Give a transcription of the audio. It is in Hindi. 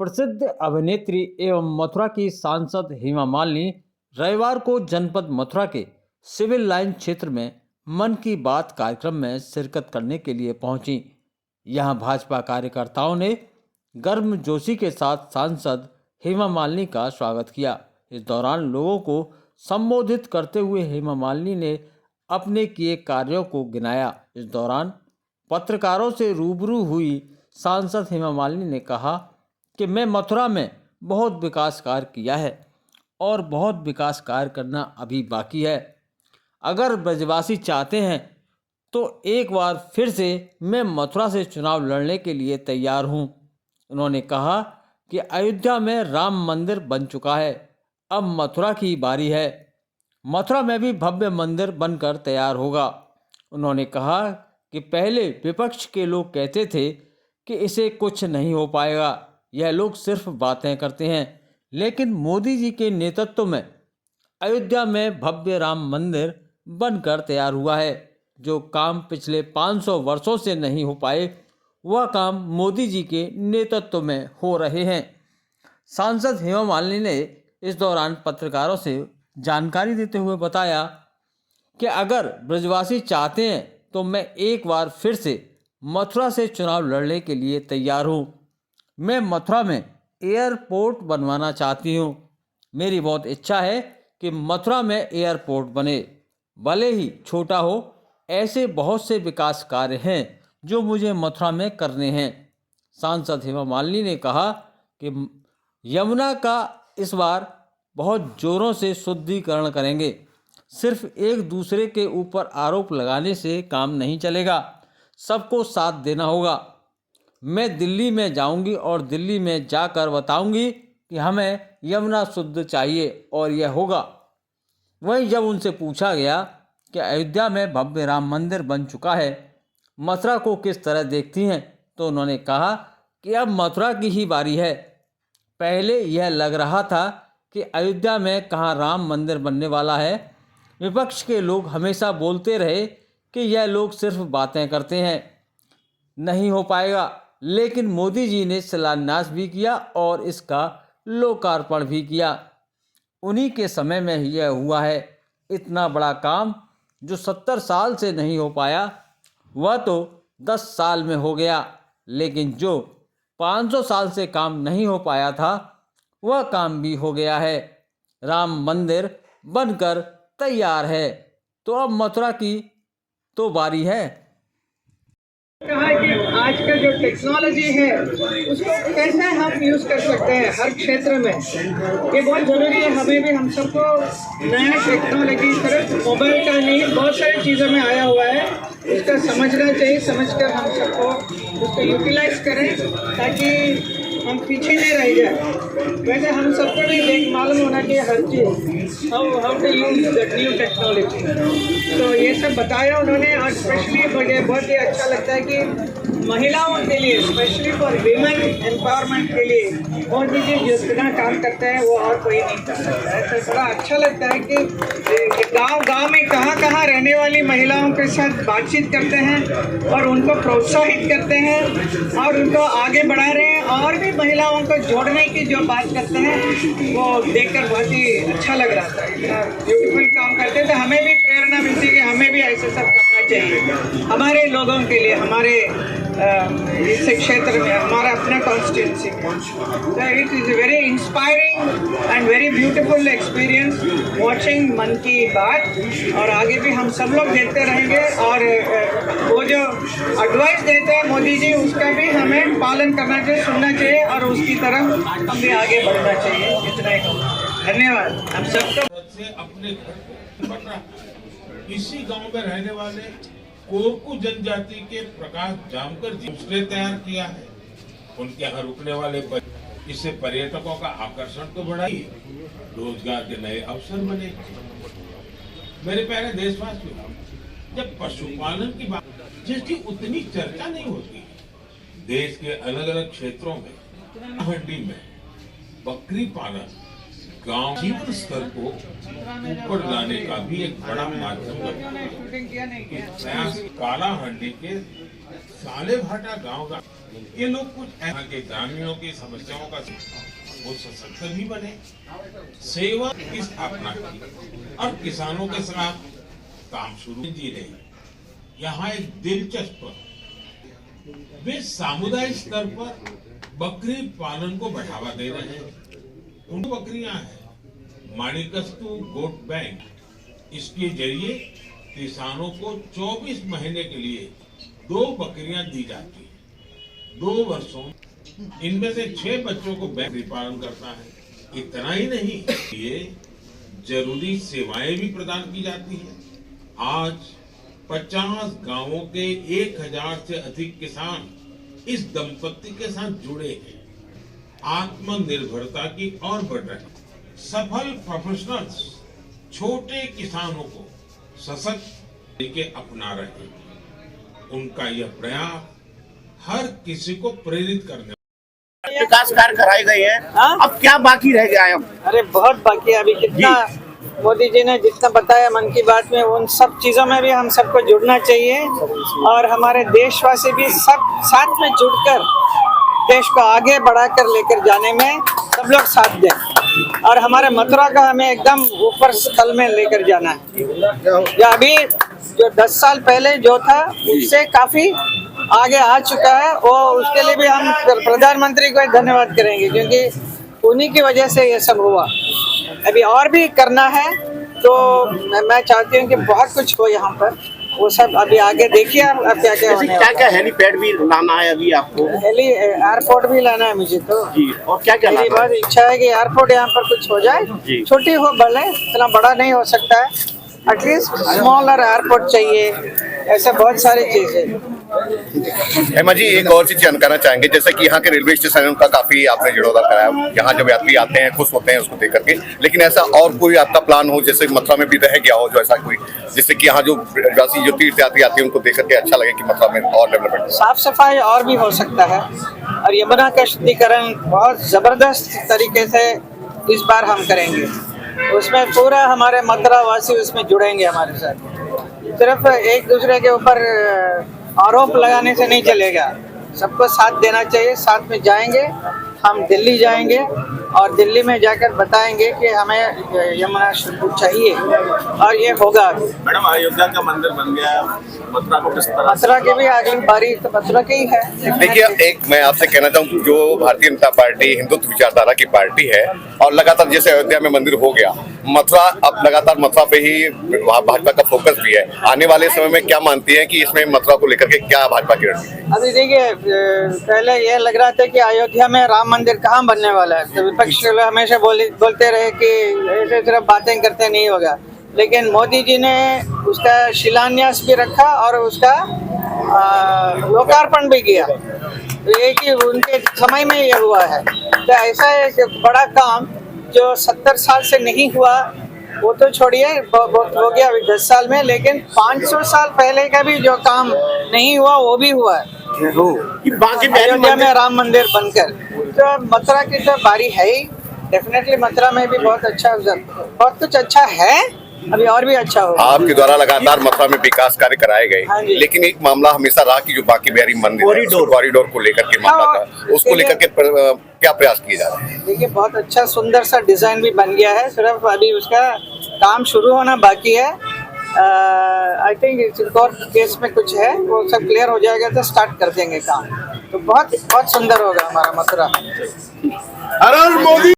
प्रसिद्ध अभिनेत्री एवं मथुरा की सांसद हेमा मालिनी रविवार को जनपद मथुरा के सिविल लाइन क्षेत्र में मन की बात कार्यक्रम में शिरकत करने के लिए पहुंची। यहां भाजपा कार्यकर्ताओं ने गर्मजोशी के साथ सांसद हेमा मालिनी का स्वागत किया। इस दौरान लोगों को संबोधित करते हुए हेमा मालिनी ने अपने किए कार्यों को गिनाया। इस दौरान पत्रकारों से रूबरू हुई सांसद हेमा मालिनी ने कहा कि मैं मथुरा में बहुत विकास कार्य किया है और बहुत विकास कार्य करना अभी बाकी है। अगर ब्रजवासी चाहते हैं तो एक बार फिर से मैं मथुरा से चुनाव लड़ने के लिए तैयार हूं। उन्होंने कहा कि अयोध्या में राम मंदिर बन चुका है, अब मथुरा की बारी है। मथुरा में भी भव्य मंदिर बनकर तैयार होगा। उन्होंने कहा कि पहले विपक्ष के लोग कहते थे कि इसे कुछ नहीं हो पाएगा, यह लोग सिर्फ बातें करते हैं, लेकिन मोदी जी के नेतृत्व में अयोध्या में भव्य राम मंदिर बनकर तैयार हुआ है। जो काम पिछले 500 वर्षों से नहीं हो पाए, वह काम मोदी जी के नेतृत्व में हो रहे हैं। सांसद हेमा मालिनी ने इस दौरान पत्रकारों से जानकारी देते हुए बताया कि अगर ब्रजवासी चाहते हैं तो मैं एक बार फिर से मथुरा से चुनाव लड़ने के लिए तैयार हूँ। मैं मथुरा में एयरपोर्ट बनवाना चाहती हूँ। मेरी बहुत इच्छा है कि मथुरा में एयरपोर्ट बने, भले ही छोटा हो। ऐसे बहुत से विकास कार्य हैं जो मुझे मथुरा में करने हैं। सांसद हेमा मालिनी ने कहा कि यमुना का इस बार बहुत जोरों से शुद्धिकरण करेंगे। सिर्फ एक दूसरे के ऊपर आरोप लगाने से काम नहीं चलेगा, सबको साथ देना होगा। मैं दिल्ली में जाऊंगी और दिल्ली में जाकर बताऊंगी कि हमें यमुना शुद्ध चाहिए और यह होगा। वहीं जब उनसे पूछा गया कि अयोध्या में भव्य राम मंदिर बन चुका है, मथुरा को किस तरह देखती हैं, तो उन्होंने कहा कि अब मथुरा की ही बारी है। पहले यह लग रहा था कि अयोध्या में कहाँ राम मंदिर बनने वाला है। विपक्ष के लोग हमेशा बोलते रहे कि यह लोग सिर्फ बातें करते हैं, नहीं हो पाएगा, लेकिन मोदी जी ने शिलान्यास भी किया और इसका लोकार्पण भी किया। उन्हीं के समय में यह हुआ है। इतना बड़ा काम जो 70 साल से नहीं हो पाया, वह तो 10 साल में हो गया, लेकिन जो 500 साल से काम नहीं हो पाया था, वह काम भी हो गया है। राम मंदिर बनकर तैयार है, तो अब मथुरा की तो बारी है। कहा कि आज का जो टेक्नोलॉजी है उसको कैसे हम यूज़ कर सकते हैं हर क्षेत्र में, ये बहुत ज़रूरी है। हमें भी, हम सबको नया टेक्नोलॉजी सिर्फ मोबाइल का नहीं, बहुत सारी चीज़ों में आया हुआ है, उसका समझना चाहिए। समझकर हम सबको उसको यूटिलाइज करें ताकि हम पीछे नहीं रह जाए। वैसे हम सबको भी मालूम होना चाहिए हर चीज़, how to use the new technology. तो ये सब बताया उन्होंने, और स्पेशली मुझे बहुत ही अच्छा लगता है कि महिलाओं के लिए, स्पेशली फॉर वीमेन एम्पावरमेंट के लिए मोदी जी जितना काम करते हैं वो और कोई नहीं कर सकता है। तो बड़ा अच्छा लगता है कि गांव में कहाँ रहने वाली महिलाओं के साथ बातचीत करते हैं और उनको प्रोत्साहित करते हैं और उनको आगे बढ़ा रहे हैं, और भी महिलाओं को जोड़ने की जो बात करते हैं वो देखकर बहुत ही अच्छा लग रहा था। ब्यूटीफुल काम करते थे, हमें भी प्रेरणा मिलती है कि हमें भी ऐसे सब करना चाहिए हमारे लोगों के लिए, हमारे इस क्षेत्र में, हमारा अपना कॉन्स्टिट्यूंसी में। तो it is very inspiring and very beautiful experience watching मन की बात, और आगे भी हम सब लोग देखते रहेंगे। और वो जो एडवाइस देते हैं मोदी जी, उसका भी हमें पालन करना चाहिए, सुनना चाहिए और उसकी तरफ हम भी आगे बढ़ना चाहिए। इतना ही धन्यवाद हम सबको। अपने इसी गांव में रहने वाले कोरकू जनजाति के प्रकाश जामकर जी ने तैयार किया है। उनके यहाँ रुकने वाले इससे पर्यटकों का आकर्षण तो बढ़ाई, रोजगार के नए अवसर बने। मेरे प्यारे देशवासियों, जब पशुपालन की बात, जिसकी उतनी चर्चा नहीं होती, देश के अलग अलग क्षेत्रों में, हंडी में बकरी पालन गांव जीवन स्तर को ऊपर लाने का भी एक बड़ा माध्यम बनता है। काला हंडी के साले भाटा गांव का ये लोग कुछ यहाँ के ग्रामीणों की समस्याओं का वो सशक्त भी बने, सेवा की स्थापना की और किसानों के साथ काम शुरू जी रहे। यहाँ एक दिलचस्प, वे सामुदायिक स्तर पर बकरी पालन को बढ़ावा दे रहे हैं। उन बकरियां हैं माणिकस्तु गोट बैंक, इसके जरिए किसानों को 24 महीने के लिए 2 बकरियां दी जाती है। 2 वर्षों इनमें से 6 बच्चों को बकरी पालन करता है। इतना ही नहीं, ये जरूरी सेवाएं भी प्रदान की जाती हैं। आज 50 गांवों के 1000 से अधिक किसान इस दंपत्ति के साथ जुड़े हैं। आत्मनिर्भरता की ओर बढ़ रहे हैं। सफल प्रोफेशनल्स छोटे किसानों को सशक्त तरीके अपना रहे हैं। उनका यह प्रयास हर किसी को प्रेरित करने विकास कार्य कराए गए हैं। हाँ? अब क्या बाकी रह गया है? अरे बहुत बाकी है अभी। कितना मोदी जी ने जितना बताया मन की बात में, उन सब चीजों में भी हम सबको जुड़ना चाहिए और हमारे देशवासी भी सब साथ में जुड़कर देश को आगे बढ़ाकर लेकर जाने में सब लोग साथ दें। और हमारे मथुरा का हमें एकदम ऊपर स्थल में लेकर जाना है। जो अभी जो 10 साल पहले जो था उससे काफी आगे आ चुका है, वो उसके लिए भी हम प्रधानमंत्री को धन्यवाद करेंगे, क्योंकि उन्हीं की वजह से ये सब हुआ। अभी और भी करना है, तो मैं चाहती हूँ कि बहुत कुछ हो यहाँ पर। वो सब अभी आगे देखिए अब क्या क्या होने क्या क्या हेलीपैड भी लाना है अभी आपको? एयरपोर्ट भी लाना है मुझे तो जी। और क्या क्या मेरी बहुत इच्छा है कि एयरपोर्ट यहाँ पर कुछ हो जाए। छोटी हो भले, इतना बड़ा नहीं हो सकता है, एटलीस्ट स्मॉलर एयरपोर्ट चाहिए। ऐसे बहुत सारी चीजें। हेमा जी, एक और चीज जानना चाहेंगे, जैसे कि यहाँ के रेलवे स्टेशन का काफी आपने जीर्णोद्धार कराया, यहाँ जब यात्री आते हैं खुश होते हैं उसको देख करके, लेकिन ऐसा और कोई आपका प्लान हो जैसे मथुरा में भी रह गया हो, जो ऐसा कोई जिससे कि यहाँ जो राशि जो तीर्थ यात्री आते हैं उनको देख करके अच्छा लगे कि मथुरा में और डेवलपमेंट? साफ सफाई और भी हो सकता है, और यमुना का शुद्धिकरण बहुत जबरदस्त तरीके से इस बार हम करेंगे। उसमें पूरा हमारे मथुरा वासी उसमें जुड़ेंगे हमारे साथ। सिर्फ एक दूसरे के ऊपर आरोप लगाने से नहीं चलेगा, सबको साथ देना चाहिए। साथ में जाएंगे, हम दिल्ली जाएंगे और दिल्ली में जाकर बताएंगे कि हमें यमुना शुद्ध चाहिए, और ये होगा। मैडम, अयोध्या का मंदिर बन गया, मथुरा को किस तरह? मथुरा की भी अगली बारी तो मथुरा की ही है। देखिए, एक मैं आपसे कहना चाहूँ, जो भारतीय जनता पार्टी हिंदुत्व विचारधारा की पार्टी है और लगातार जैसे अयोध्या में मंदिर हो गया, मथुरा अब लगातार मथुरा पे ही भाजपा का फोकस भी है। आने वाले समय में क्या मानती है कि इसमें मथुरा को लेकर के क्या भाजपा की रणनीति? अभी देखिए, पहले ये लग रहा था कि अयोध्या में राम मंदिर कहाँ बनने वाला है, तो विपक्ष लोग हमेशा बोलते रहे कि ऐसे सिर्फ बातें करते नहीं होगा, लेकिन मोदी जी ने उसका शिलान्यास भी रखा और उसका लोकार्पण भी किया। तो ये कि उनके समय में ये हुआ है। तो ऐसा एक बड़ा काम जो 70 साल से नहीं हुआ, वो तो छोड़िए, हो गया अभी 10 साल में, लेकिन 500 साल पहले का भी जो काम नहीं हुआ वो भी हुआ है अयोध्या में राम मंदिर बनकर। तो मथुरा की तो बारी है ही, डेफिनेटली मथुरा में भी बहुत कुछ अच्छा है, अभी और भी अच्छा होगा। आपके द्वारा लगातार मथुरा में विकास कार्य कराए हाँ गए, लेकिन एक मामला हमेशा रहा कि जो बांके बिहारी मंदिर कॉरिडोर को लेकर के मामला था, उसको लेकर के क्या प्रयास किए जा रहे हैं? देखिए, बहुत अच्छा सुंदर सा डिजाइन भी बन गया है, सिर्फ अभी उसका काम शुरू होना बाकी है। आई थिंक कोर्ट केस में कुछ है, वो सब क्लियर हो जाएगा तो स्टार्ट कर देंगे काम। तो बहुत सुंदर होगा हमारा मथुरा। हर हर मोदी।